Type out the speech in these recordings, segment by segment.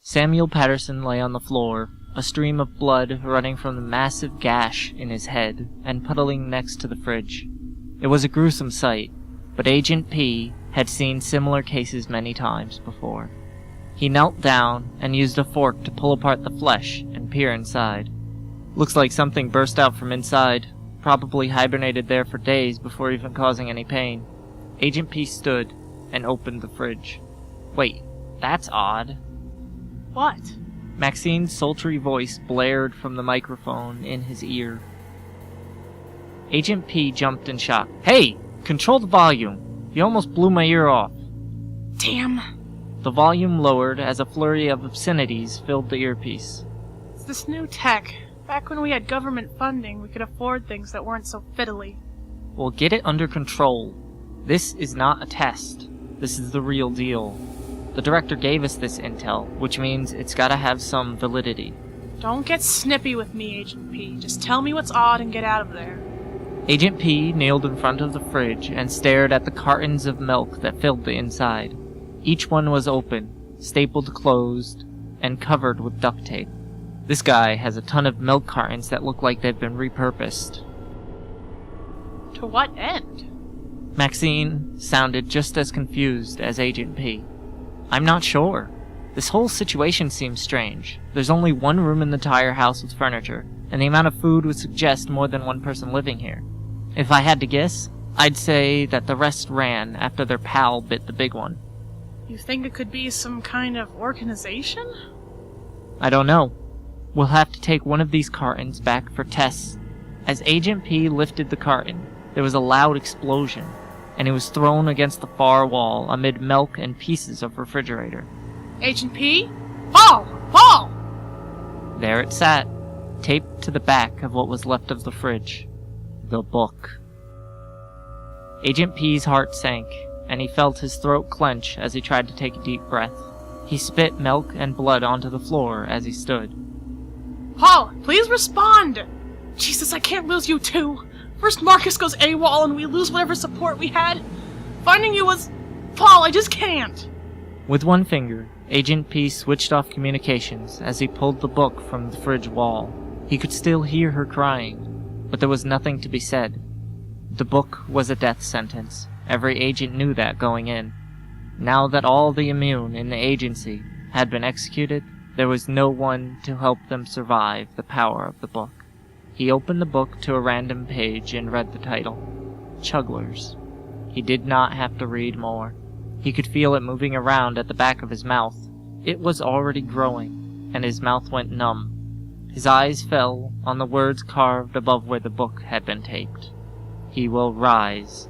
Samuel Patterson lay on the floor, a stream of blood running from the massive gash in his head and puddling next to the fridge. It was a gruesome sight, but Agent P had seen similar cases many times before. He knelt down and used a fork to pull apart the flesh and peer inside. Looks like something burst out from inside, probably hibernated there for days before even causing any pain. Agent P stood and opened the fridge. Wait, that's odd. What? Maxine's sultry voice blared from the microphone in his ear. Agent P jumped in shock. Hey! Control the volume! You almost blew my ear off. Damn. The volume lowered as a flurry of obscenities filled the earpiece. It's this new tech. Back when we had government funding, we could afford things that weren't so fiddly. Well, get it under control. This is not a test. This is the real deal. The director gave us this intel, which means it's gotta have some validity. Don't get snippy with me, Agent P. Just tell me what's odd and get out of there. Agent P kneeled in front of the fridge and stared at the cartons of milk that filled the inside. Each one was open, stapled closed, and covered with duct tape. This guy has a ton of milk cartons that look like they've been repurposed. To what end? Maxine sounded just as confused as Agent P. I'm not sure. This whole situation seems strange. There's only one room in the entire house with furniture, and the amount of food would suggest more than one person living here. If I had to guess, I'd say that the rest ran after their pal bit the big one. You think it could be some kind of organization? I don't know. We'll have to take one of these cartons back for tests. As Agent P lifted the carton, there was a loud explosion, and it was thrown against the far wall amid milk and pieces of refrigerator. Agent P? Fall! Fall! There it sat, taped to the back of what was left of the fridge. The book. Agent P's heart sank, and he felt his throat clench as he tried to take a deep breath. He spit milk and blood onto the floor as he stood. Paul, please respond! Jesus, I can't lose you too! First Marcus goes AWOL and we lose whatever support we had. Finding you was... Paul, I just can't! With one finger, Agent P switched off communications as he pulled the book from the fridge wall. He could still hear her crying, but there was nothing to be said. The book was a death sentence. Every agent knew that going in. Now that all the immune in the agency had been executed, there was no one to help them survive the power of the book. He opened the book to a random page and read the title, CHUGGLERS. He did not have to read more. He could feel it moving around at the back of his mouth. It was already growing, and his mouth went numb. His eyes fell on the words carved above where the book had been taped. He will rise,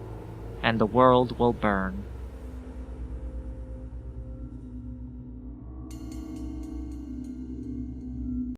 and the world will burn.